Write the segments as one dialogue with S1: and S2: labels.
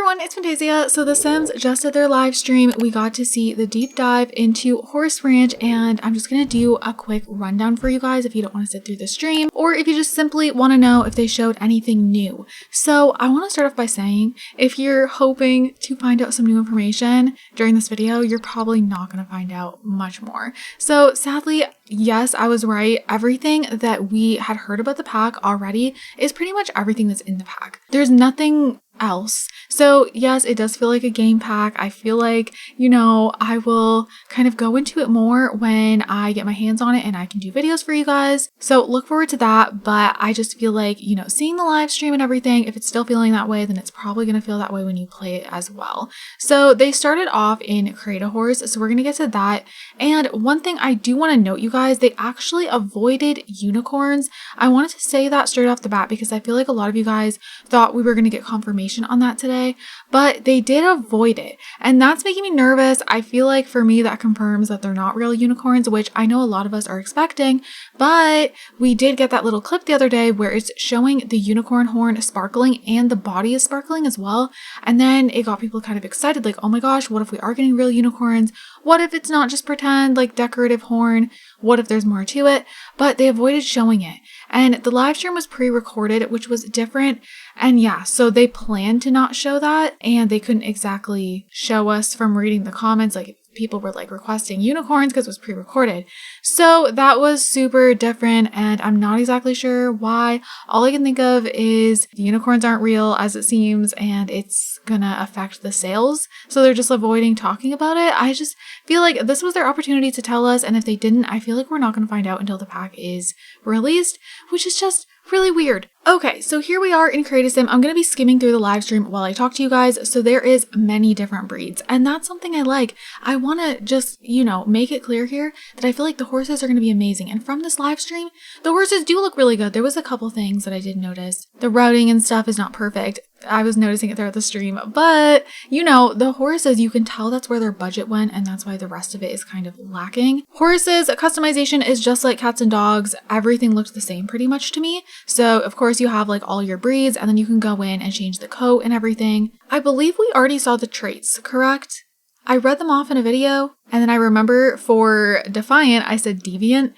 S1: everyone, it's Fantayzia. So the Sims just did their live stream. We got to see the deep dive into Horse Ranch, and I'm just gonna do a quick rundown for you guys if you don't want to sit through the stream, or if you just simply want to know if they showed anything new. So I want to start off by saying, if you're hoping to find out some new information during this video, you're probably not going to find out much more. So sadly, yes, I was right. Everything that we had heard about the pack already is pretty much everything that's in the pack. There's nothing else. So yes, it does feel like a game pack. I feel like, I will kind of go into it more when I get my hands on it and I can do videos for you guys. So look forward to that. But I just feel like, seeing the live stream and everything, if it's still feeling that way, then it's probably going to feel that way when you play it as well. So they started off in Create a Horse. So we're going to get to that. And one thing I do want to note, you guys, they actually avoided unicorns. I wanted to say that straight off the bat because I feel like a lot of you guys thought we were going to get confirmation on that today, but they did avoid it, and that's making me nervous. I feel like for me that confirms that they're not real unicorns, which I know a lot of us are expecting, but we did get that little clip the other day where it's showing the unicorn horn sparkling and the body is sparkling as well, and then it got people kind of excited, like, oh my gosh, what if we are getting real unicorns? What if it's not just pretend, like, decorative horn? What if there's more to it? But they avoided showing it. And the live stream was pre-recorded, which was different. And yeah, so they planned to not show that, and they couldn't exactly show us from reading the comments, like people were like requesting unicorns because it was pre-recorded. So that was super different, and I'm not exactly sure why. All I can think of is the unicorns aren't real as it seems, and it's gonna affect the sales. So they're just avoiding talking about it. I just feel like this was their opportunity to tell us, and if they didn't, I feel like we're not gonna find out until the pack is released, which is just really weird. Okay, so here we are in Create a Sim. I'm going to be skimming through the live stream while I talk to you guys. So there is many different breeds, and that's something I like. I want to just, make it clear here that I feel like the horses are going to be amazing. And from this live stream, the horses do look really good. There was a couple things that I did notice. The routing and stuff is not perfect. I was noticing it throughout the stream, but the horses, you can tell that's where their budget went, and that's why the rest of it is kind of lacking. Horses customization is just like cats and dogs. Everything looked the same pretty much to me. So of course you have like all your breeds, and then you can go in and change the coat and everything. I believe we already saw the traits, correct? I read them off in a video, and then I remember for Defiant, I said Deviant.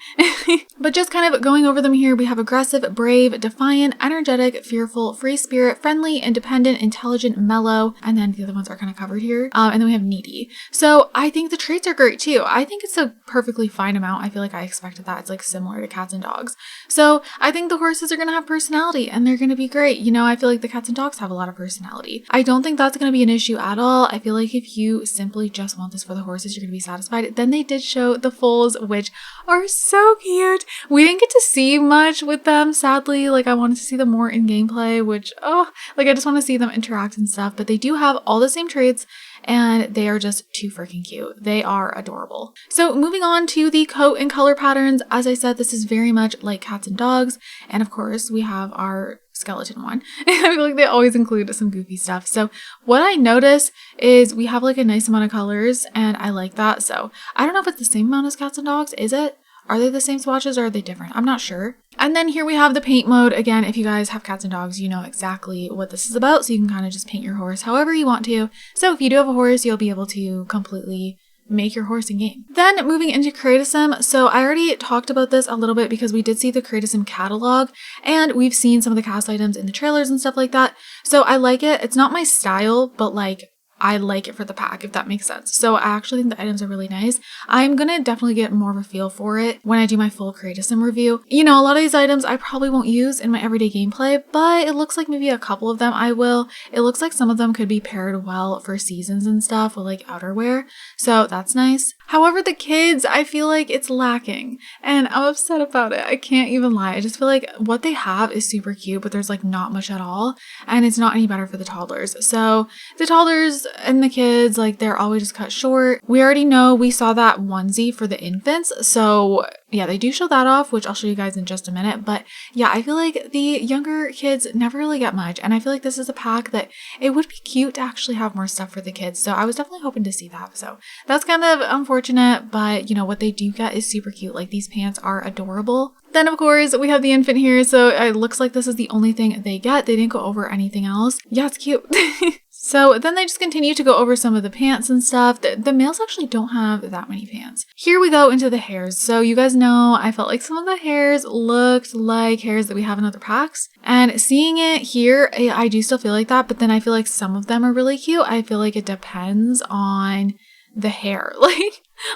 S1: But just kind of going over them here, we have aggressive, brave, defiant, energetic, fearful, free spirit, friendly, independent, intelligent, mellow, and then the other ones are kind of covered here. And then we have needy. So I think the traits are great too. I think it's a perfectly fine amount. I feel like I expected that. It's like similar to cats and dogs. So I think the horses are going to have personality, and they're going to be great. I feel like the cats and dogs have a lot of personality. I don't think that's going to be an issue at all. I feel like if you simply just want this for the horses, you're going to be satisfied. Then they did show the foals, which are so cute. We didn't get to see much with them, sadly. Like, I wanted to see them more in gameplay, which, I just want to see them interact and stuff. But they do have all the same traits, and they are just too freaking cute. They are adorable. So moving on to the coat and color patterns. As I said, this is very much like cats and dogs. And of course, we have our skeleton one. I feel like they always include some goofy stuff. So what I notice is we have like a nice amount of colors, and I like that. So I don't know if it's the same amount as cats and dogs. Is it? Are they the same swatches or are they different? I'm not sure. And then here we have the paint mode. Again, if you guys have cats and dogs, you know exactly what this is about. So you can kind of just paint your horse however you want to. So if you do have a horse, you'll be able to completely make your horse in game. Then moving into Create a Sim. So I already talked about this a little bit because we did see the Create a Sim catalog, and we've seen some of the cast items in the trailers and stuff like that. So I like it. It's not my style, but like, I like it for the pack, if that makes sense. So I actually think the items are really nice. I'm gonna definitely get more of a feel for it when I do my full Create a Sim review. A lot of these items I probably won't use in my everyday gameplay, but it looks like maybe a couple of them I will. It looks like some of them could be paired well for seasons and stuff with like outerwear. So that's nice. However, the kids, I feel like it's lacking, and I'm upset about it. I can't even lie. I just feel like what they have is super cute, but there's like not much at all, and it's not any better for the toddlers. So the toddlers and the kids, like, they're always just cut short. We already know we saw that onesie for the infants, so yeah, they do show that off, which I'll show you guys in just a minute. But yeah, I feel like the younger kids never really get much, and I feel like this is a pack that it would be cute to actually have more stuff for the kids. So I was definitely hoping to see that. So that's kind of unfortunate, but what they do get is super cute. Like, these pants are adorable. Then of course we have the infant here, so it looks like this is the only thing they get. They didn't go over anything else. Yeah, it's cute. So then they just continue to go over some of the pants and stuff. The males actually don't have that many pants. Here we go into the hairs. So you guys know I felt like some of the hairs looked like hairs that we have in other packs. And seeing it here, I do still feel like that. But then I feel like some of them are really cute. I feel like it depends on the hair.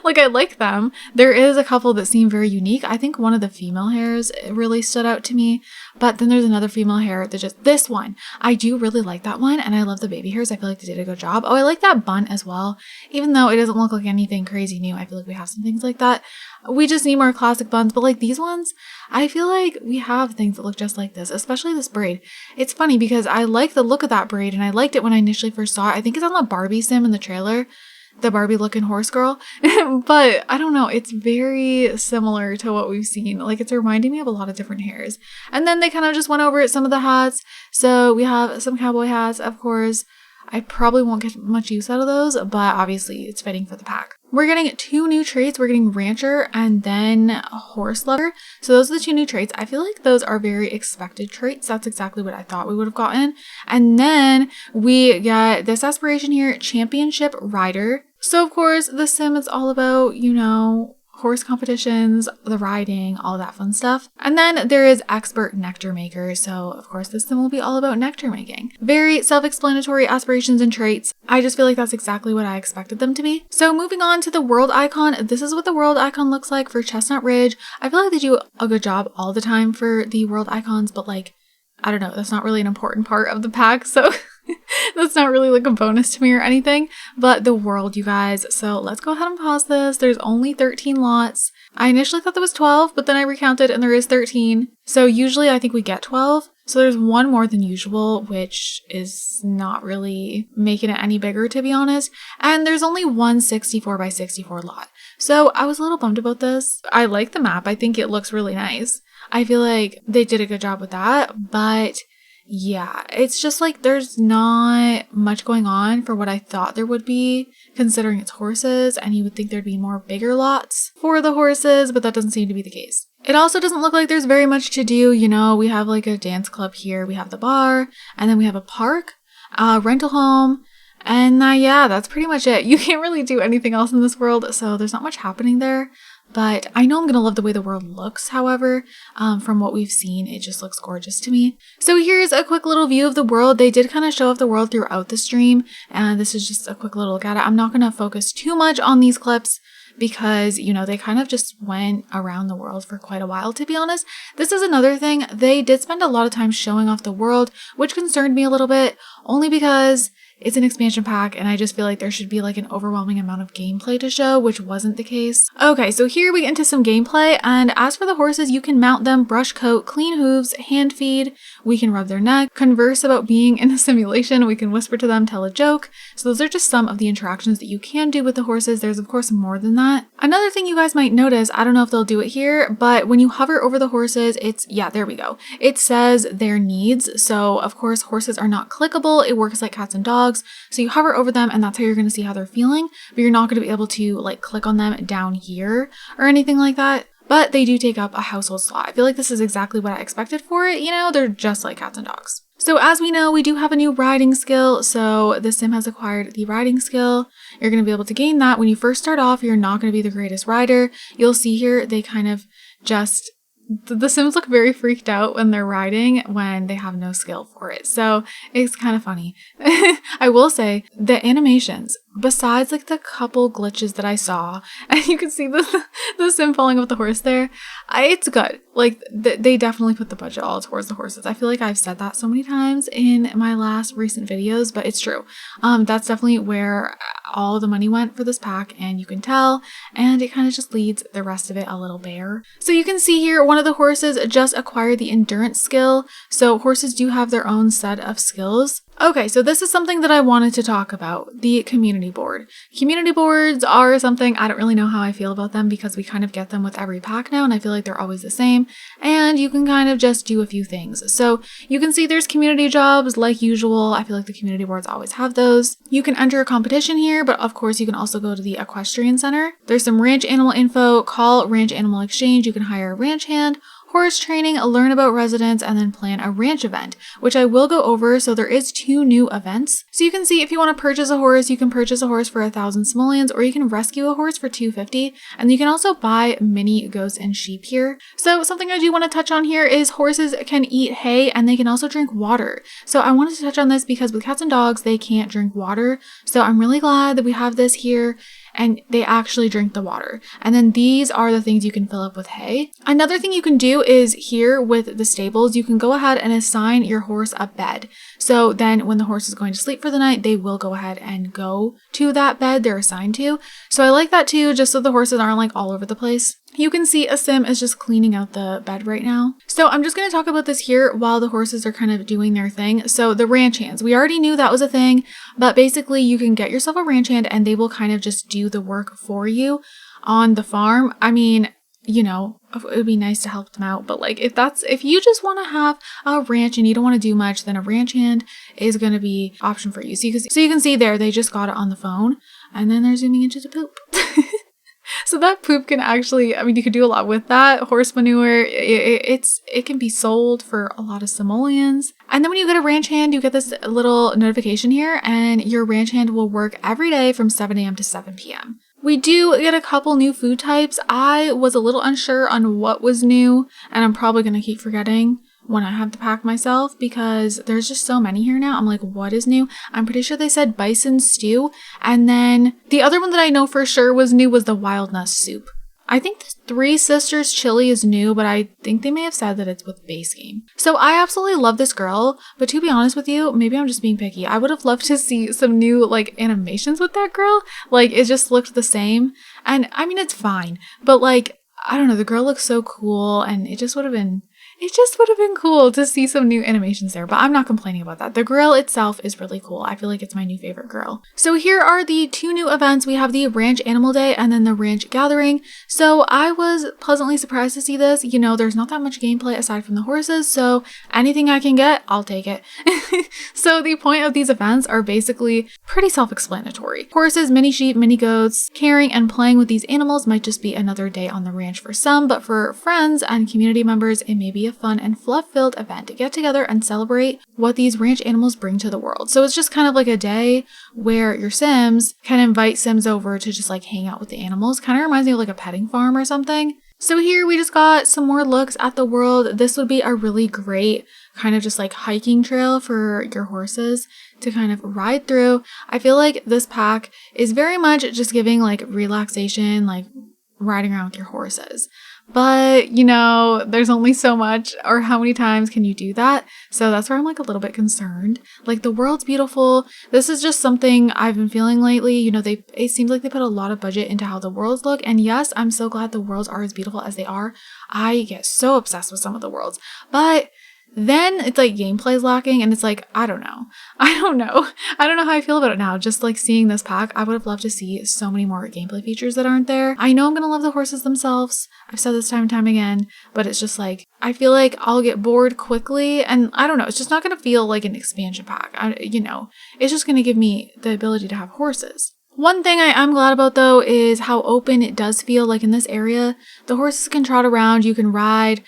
S1: Like I like them. There is a couple that seem very unique. I think one of the female hairs really stood out to me, but then there's another female hair that just, this one, I do really like that one, and I love the baby hairs. I feel like they did a good job. Oh, I like that bun as well. Even though it doesn't look like anything crazy new, I feel like we have some things like that. We just need more classic buns, but like these ones, I feel like we have things that look just like this, especially this braid. It's funny because I like the look of that braid, and I liked it when I initially first saw it. I think it's on the Barbie sim in the trailer, the Barbie looking horse girl. But I don't know, it's very similar to what we've seen. Like, it's reminding me of a lot of different hairs. And then they kind of just went over some of the hats. So we have some cowboy hats, of course. I probably won't get much use out of those, but obviously it's fitting for the pack. We're getting 2 new traits. We're getting Rancher and then Horse Lover. So those are the 2 new traits. I feel like those are very expected traits. That's exactly what I thought we would have gotten. And then we get this aspiration here, Championship Rider. So of course, the sim is all about, you know, horse competitions, the riding, all that fun stuff. And then there is Expert Nectar Maker. So of course this sim will be all about nectar making. Very self-explanatory aspirations and traits. I just feel like that's exactly what I expected them to be. So moving on to the world icon, this is what the world icon looks like for Chestnut Ridge. I feel like they do a good job all the time for the world icons, but like, I don't know, that's not really an important part of the pack, so that's not really like a bonus to me or anything. But the world, you guys, so let's go ahead and pause this. There's only 13 lots. I initially thought there was 12, but then I recounted and there is 13. So usually I think we get 12. So there's one more than usual, which is not really making it any bigger, to be honest. And there's only one 64 by 64 lot. So I was a little bummed about this. I like the map. I think it looks really nice. I feel like they did a good job with that, but yeah, it's just like there's not much going on for what I thought there would be, considering it's horses, and you would think there'd be more bigger lots for the horses, but that doesn't seem to be the case. It also doesn't look like there's very much to do. You know, we have like a dance club here, we have the bar, and then we have a park, rental home, and yeah, that's pretty much it. You can't really do anything else in this world, so there's not much happening there. But I know I'm going to love the way the world looks, however. From what we've seen, it just looks gorgeous to me. So here's a quick little view of the world. They did kind of show off the world throughout the stream, and this is just a quick little look at it. I'm not going to focus too much on these clips because, you know, they kind of just went around the world for quite a while, to be honest. This is another thing. They did spend a lot of time showing off the world, which concerned me a little bit, only because it's an expansion pack and I just feel like there should be like an overwhelming amount of gameplay to show, which wasn't the case. Okay, so here we get into some gameplay, and as for the horses, you can mount them, brush coat, clean hooves, hand feed, we can rub their neck, converse about being in a simulation, we can whisper to them, tell a joke. So those are just some of the interactions that you can do with the horses. There's of course more than that. Another thing you guys might notice, I don't know if they'll do it here, but when you hover over the horses, yeah, there we go. It says their needs. So of course horses are not clickable. It works like cats and dogs. So you hover over them and that's how you're going to see how they're feeling, but you're not going to be able to like click on them down here or anything like that. But they do take up a household slot. I feel like this is exactly what I expected for it. You know, they're just like cats and dogs. So as we know, we do have a new riding skill. So the sim has acquired the riding skill. You're going to be able to gain that. When you first start off, you're not going to be the greatest rider. You'll see here, they kind of just, the Sims look very freaked out when they're riding when they have no skill for it. So it's kind of funny. I will say the animations, besides like the couple glitches that I saw, and you can see the Sim falling off the horse there, it's good. Like they definitely put the budget all towards the horses. I feel like I've said that so many times in my last recent videos, but it's true. That's definitely where all the money went for this pack, and you can tell, and it kind of just leads the rest of it a little bare. So you can see here, one of the horses just acquired the endurance skill. So horses do have their own set of skills. Okay, so this is something that I wanted to talk about, the community board. Community boards are something, I don't really know how I feel about them because we kind of get them with every pack now and I feel like they're always the same, and you can kind of just do a few things. So you can see there's community jobs like usual. I feel like the community boards always have those. You can enter a competition here, but of course you can also go to the equestrian center. There's some ranch animal info, call ranch animal exchange. You can hire a ranch hand, horse training, learn about residents, and then plan a ranch event, which I will go over. So there is 2 new events. So you can see if you want to purchase a horse, you can purchase a horse for 1,000 simoleons, or you can rescue a horse for 250. And you can also buy mini goats and sheep here. So something I do want to touch on here is horses can eat hay and they can also drink water. So I wanted to touch on this because with cats and dogs, they can't drink water. So I'm really glad that we have this here and they actually drink the water. And then these are the things you can fill up with hay. Another thing you can do is here with the stables, you can go ahead and assign your horse a bed. So then when the horse is going to sleep for the night, they will go ahead and go to that bed they're assigned to. So I like that too, just so the horses aren't like all over the place. You can see a sim is just cleaning out the bed right now. So I'm just going to talk about this here while the horses are kind of doing their thing. So the ranch hands, we already knew that was a thing, but basically you can get yourself a ranch hand and they will kind of just do the work for you on the farm. I mean, you know, it would be nice to help them out, but like if you just want to have a ranch and you don't want to do much, then a ranch hand is going to be an option for you. So you can see there, they just got it on the phone and then they're zooming into the poop. So that poop can actually, I mean, you could do a lot with that. Horse manure, it can be sold for a lot of simoleons. And then when you get a ranch hand, you get this little notification here and your ranch hand will work every day from 7 a.m. to 7 p.m. We do get a couple new food types. I was a little unsure on what was new and I'm probably going to keep forgetting when I have to pack myself because there's just so many here now. I'm like, what is new? I'm pretty sure they said bison stew. And then the other one that I know for sure was new was the wild nuss soup. I think the Three Sisters chili is new, but I think they may have said that it's with base game. So I absolutely love this girl, but to be honest with you, maybe I'm just being picky. I would have loved to see some new like animations with that girl. Like it just looked the same. And I mean, it's fine, but like, I don't know, the girl looks so cool and it just would have been cool to see some new animations there, but I'm not complaining about that. The grill itself is really cool. I feel like it's my new favorite grill. So here are the 2 new events. We have the Ranch Animal Day and then the Ranch Gathering. So I was pleasantly surprised to see this. You know, there's not that much gameplay aside from the horses, so anything I can get, I'll take it. So the point of these events are basically pretty self-explanatory. Horses, mini sheep, mini goats, caring and playing with these animals might just be another day on the ranch for some, but for friends and community members, it may be a fun and fluff-filled event to get together and celebrate what these ranch animals bring to the world. So it's just kind of like a day where your Sims can invite Sims over to just like hang out with the animals. Kind of reminds me of like a petting farm or something. So here we just got some more looks at the world. This would be a really great kind of just like hiking trail for your horses to kind of ride through. I feel like this pack is very much just giving like relaxation, like riding around with your horses. But, you know, there's only so much, or how many times can you do that? So that's where I'm like a little bit concerned. Like the world's beautiful. This is just something I've been feeling lately. You know, it seems like they put a lot of budget into how the worlds look. And yes, I'm so glad the worlds are as beautiful as they are. I get so obsessed with some of the worlds. But then it's like gameplay's lacking and it's like, I don't know how I feel about it now. Just like seeing this pack, I would have loved to see so many more gameplay features that aren't there. I know I'm gonna love the horses themselves. I've said this time and time again, but it's just like, I feel like I'll get bored quickly and I don't know, it's just not gonna feel like an expansion pack. It's just gonna give me the ability to have horses. One thing I am glad about though is how open it does feel. Like in this area, the horses can trot around, you can ride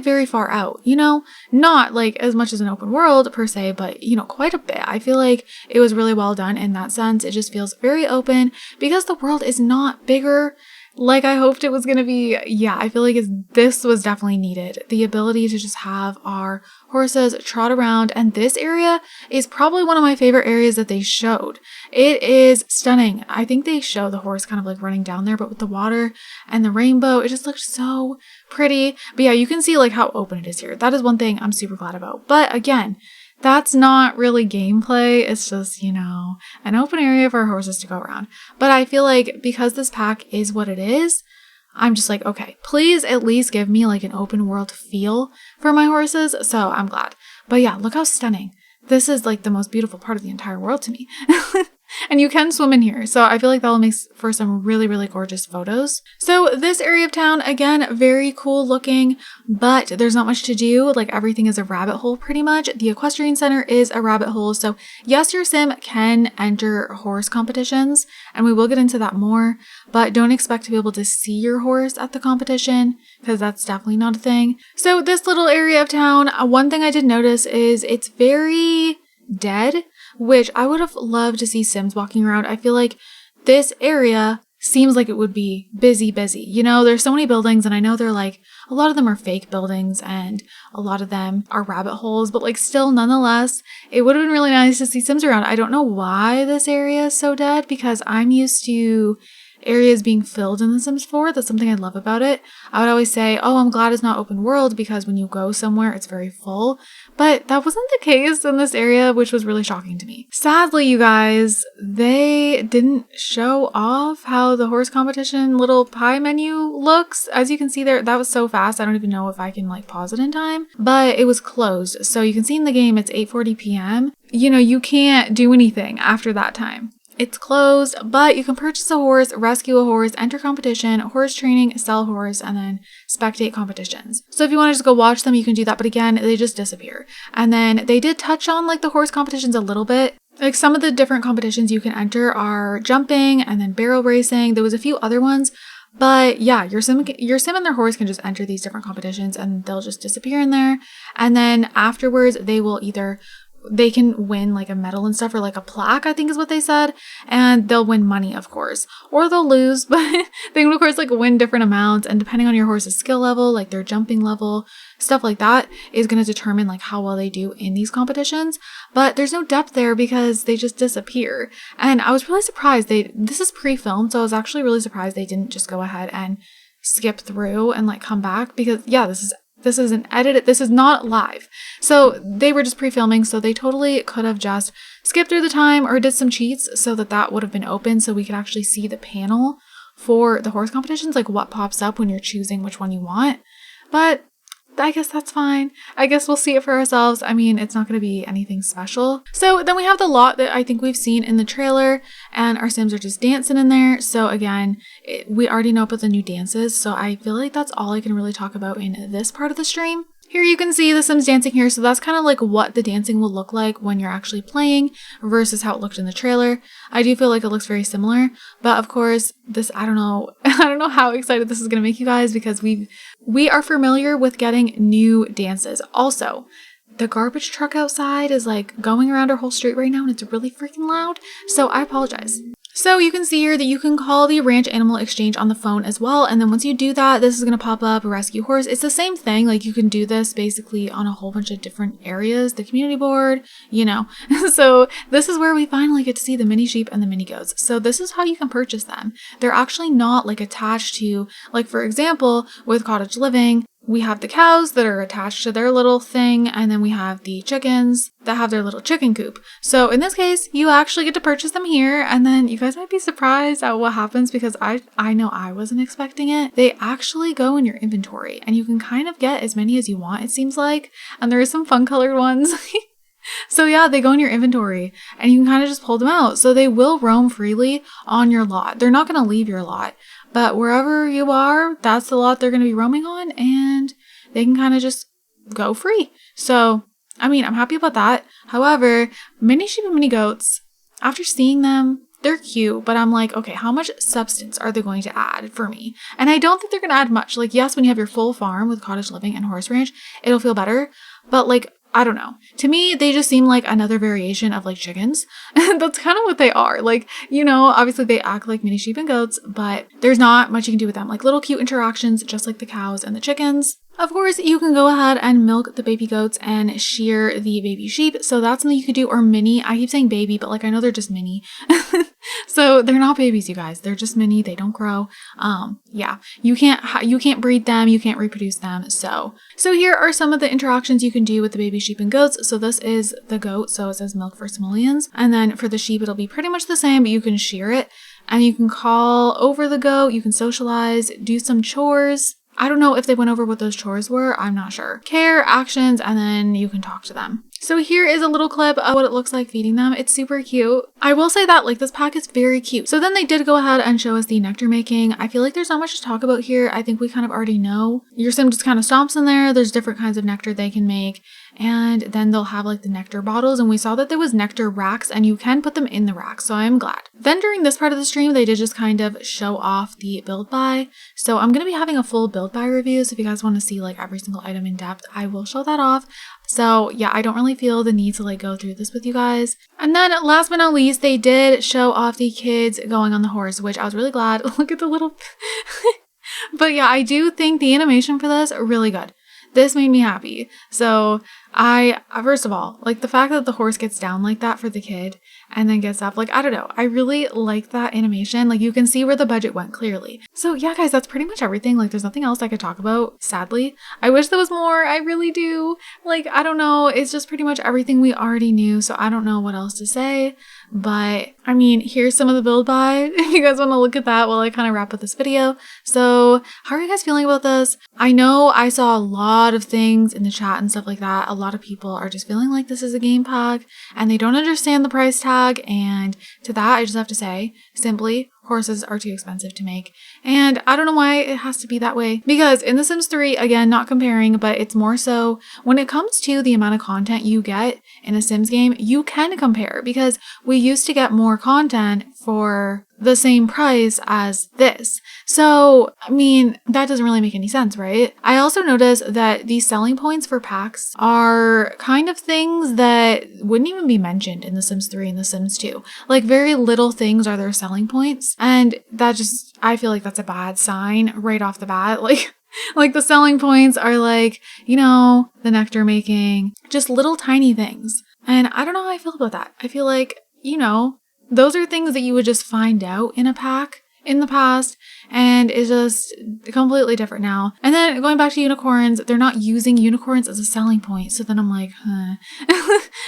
S1: very far out, you know, not like as much as an open world per se, but you know, quite a bit. I feel like it was really well done in that sense. It just feels very open because the world is not bigger like I hoped it was going to be. Yeah, I feel like this was definitely needed. The ability to just have our horses trot around, and this area is probably one of my favorite areas that they showed. It is stunning. I think they show the horse kind of like running down there, but with the water and the rainbow, it just looked so pretty. But yeah, you can see like how open it is here. That is one thing I'm super glad about. But again, that's not really gameplay. It's just, you know, an open area for horses to go around. But I feel like because this pack is what it is, I'm just like, okay, please at least give me like an open world feel for my horses. So I'm glad. But yeah, look how stunning. This is like the most beautiful part of the entire world to me. And you can swim in here. So I feel like that will make for some really, really gorgeous photos. So this area of town, again, very cool looking, but there's not much to do. Like everything is a rabbit hole pretty much. The equestrian center is a rabbit hole. So yes, your sim can enter horse competitions, and we will get into that more, but don't expect to be able to see your horse at the competition because that's definitely not a thing. So this little area of town, one thing I did notice is it's very dead, which I would have loved to see Sims walking around. I feel like this area seems like it would be busy. You know, there's so many buildings, and I know they're like, a lot of them are fake buildings and a lot of them are rabbit holes, but like still, nonetheless, it would have been really nice to see Sims around. I don't know why this area is so dead because I'm used to areas being filled in The Sims 4. That's something I love about it. I would always say, oh, I'm glad it's not open world because when you go somewhere, it's very full. But that wasn't the case in this area, which was really shocking to me. Sadly, you guys, they didn't show off how the horse competition little pie menu looks. As you can see there, that was so fast. I don't even know if I can like pause it in time, but it was closed. So you can see in the game, it's 8:40 p.m. You know, you can't do anything after that time. It's closed, but you can purchase a horse, rescue a horse, enter competition, horse training, sell a horse, and then spectate competitions. So if you want to just go watch them, you can do that. But again, they just disappear. And then they did touch on like the horse competitions a little bit. Like some of the different competitions you can enter are jumping and then barrel racing. There was a few other ones. But yeah, your sim and their horse can just enter these different competitions and they'll just disappear in there. And then afterwards, they can win like a medal and stuff, or like a plaque, I think is what they said. And they'll win money, of course, or they'll lose, but they can of course like win different amounts. And depending on your horse's skill level, like their jumping level, stuff like that is going to determine like how well they do in these competitions. But there's no depth there because they just disappear. And I was really surprised this is pre-filmed. So I was actually really surprised they didn't just go ahead and skip through and like come back because yeah, this is an edited, this is not live. So they were just pre-filming, so they totally could have just skipped through the time or did some cheats so that would have been open so we could actually see the panel for the horse competitions, like what pops up when you're choosing which one you want. But I guess that's fine. I guess we'll see it for ourselves. I mean, it's not going to be anything special. So then we have the lot that I think we've seen in the trailer, and our Sims are just dancing in there. So again, we already know about the new dances. So I feel like that's all I can really talk about in this part of the stream. Here you can see the Sims dancing here. So that's kind of like what the dancing will look like when you're actually playing versus how it looked in the trailer. I do feel like it looks very similar, but of course I don't know how excited this is going to make you guys because we are familiar with getting new dances. Also, the garbage truck outside is like going around our whole street right now and it's really freaking loud. So I apologize. So you can see here that you can call the ranch animal exchange on the phone as well. And then once you do that, this is going to pop up a rescue horse. It's the same thing. Like you can do this basically on a whole bunch of different areas, the community board, you know. So this is where we finally get to see the mini sheep and the mini goats. So this is how you can purchase them. They're actually not like attached to, like for example, with cottage living, we have the cows that are attached to their little thing, and then we have the chickens that have their little chicken coop. So in this case, you actually get to purchase them here, and then you guys might be surprised at what happens because I know I wasn't expecting it. They actually go in your inventory, and you can kind of get as many as you want, it seems like, and there are some fun colored ones. So yeah, they go in your inventory and you can kind of just pull them out. So they will roam freely on your lot. They're not going to leave your lot, but wherever you are, that's the lot they're going to be roaming on and they can kind of just go free. So, I mean, I'm happy about that. However, mini sheep and mini goats, after seeing them, they're cute, but I'm like, okay, how much substance are they going to add for me? And I don't think they're going to add much. Like, yes, when you have your full farm with cottage living and horse ranch, it'll feel better. But like, I don't know. To me, they just seem like another variation of like chickens. And that's kind of what they are. Like, you know, obviously they act like mini sheep and goats, but there's not much you can do with them. Like little cute interactions, just like the cows and the chickens. Of course, you can go ahead and milk the baby goats and shear the baby sheep. So that's something you could do, or mini. I keep saying baby, but like I know they're just mini. So they're not babies, you guys. They're just mini. They don't grow. Yeah, you can't breed them. You can't reproduce them. So here are some of the interactions you can do with the baby sheep and goats. So this is the goat. So it says milk for simoleons. And then for the sheep, it'll be pretty much the same, but you can shear it and you can call over the goat. You can socialize, do some chores. I don't know if they went over what those chores were. I'm not sure. Care, actions, and then you can talk to them. So here is a little clip of what it looks like feeding them. It's super cute. I will say that like this pack is very cute. So then they did go ahead and show us the nectar making. I feel like there's not much to talk about here. I think we kind of already know. Your sim just kind of stomps in there. There's different kinds of nectar they can make. And then they'll have like the nectar bottles, and we saw that there was nectar racks and you can put them in the racks, so I'm glad. Then during this part of the stream, they did just kind of show off the build buy. So I'm going to be having a full build buy review, so if you guys want to see like every single item in depth, I will show that off. So yeah, I don't really feel the need to like go through this with you guys. And then last but not least, they did show off the kids going on the horse, which I was really glad. Look at the little but yeah, I do think the animation for this are really good. This made me happy. So first of all, like the fact that the horse gets down like that for the kid and then gets up, like, I don't know. I really like that animation. Like you can see where the budget went clearly. So yeah, guys, that's pretty much everything. Like there's nothing else I could talk about, sadly. I wish there was more. I really do. Like, I don't know. It's just pretty much everything we already knew. So I don't know what else to say. But I mean, here's some of the build buy if you guys want to look at that while I kind of wrap up this video. So how are you guys feeling about this? I know I saw a lot of things in the chat and stuff like that. A lot of people are just feeling like this is a game pack and they don't understand the price tag. And to that, I just have to say, simply, horses are too expensive to make. And I don't know why it has to be that way. Because in The Sims 3, again, not comparing, but it's more so when it comes to the amount of content you get in a Sims game, you can compare because we used to get more content for the same price as this. So, I mean, that doesn't really make any sense, right? I also noticed that these selling points for packs are kind of things that wouldn't even be mentioned in The Sims 3 and The Sims 2. Like very little things are their selling points. And that just, I feel like that's a bad sign right off the bat. Like the selling points are like, you know, the nectar making, just little tiny things. And I don't know how I feel about that. I feel like, you know, those are things that you would just find out in a pack in the past, and it's just completely different now. And then going back to unicorns, they're not using unicorns as a selling point. So then I'm like, huh.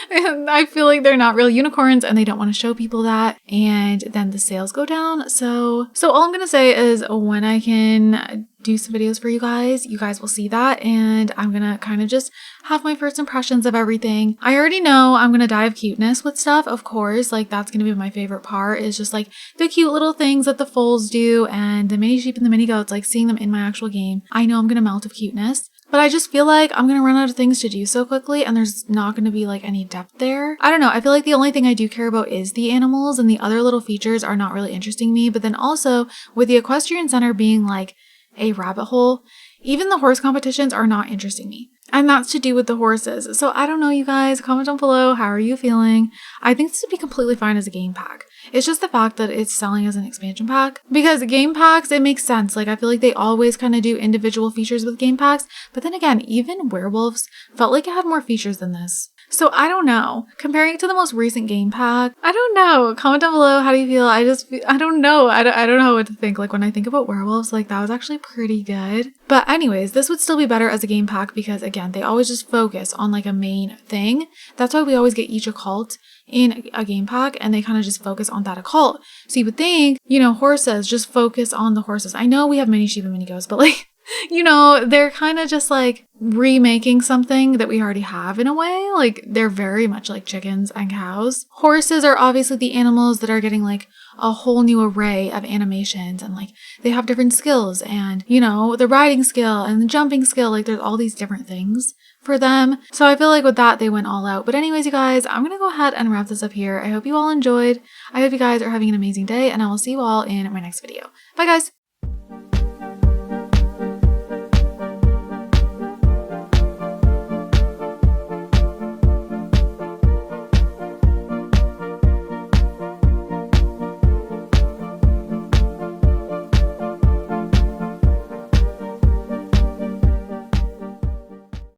S1: And I feel like they're not real unicorns and they don't want to show people that. And then the sales go down. So all I'm going to say is when I can do some videos for you guys will see that. And I'm going to kind of just have my first impressions of everything. I already know I'm going to die of cuteness with stuff, of course. Like that's going to be my favorite part is just like the cute little things that the foals do and the mini sheep and the mini goats, like seeing them in my actual game. I know I'm going to melt of cuteness. But I just feel like I'm going to run out of things to do so quickly and there's not going to be like any depth there. I don't know. I feel like the only thing I do care about is the animals and the other little features are not really interesting me. But then also with the equestrian center being like a rabbit hole, even the horse competitions are not interesting me. And that's to do with the horses. So I don't know, you guys, comment down below. How are you feeling? I think this would be completely fine as a game pack. It's just the fact that it's selling as an expansion pack. Because game packs, it makes sense. Like I feel like they always kind of do individual features with game packs. But then again, even werewolves felt like it had more features than this. So I don't know. Comparing it to the most recent game pack, I don't know. Comment down below. How do you feel? I don't know. I don't know what to think. Like when I think about werewolves, like that was actually pretty good. But anyways, this would still be better as a game pack because again, they always just focus on like a main thing. That's why we always get each occult in a game pack and they kind of just focus on that occult. So you would think, you know, horses, just focus on the horses. I know we have mini sheep and mini goats, but like, you know, they're kind of just like remaking something that we already have in a way. Like they're very much like chickens and cows. Horses are obviously the animals that are getting like a whole new array of animations and like they have different skills and, you know, the riding skill and the jumping skill, like there's all these different things for them. So I feel like with that, they went all out. But anyways, you guys, I'm going to go ahead and wrap this up here. I hope you all enjoyed. I hope you guys are having an amazing day and I will see you all in my next video. Bye guys.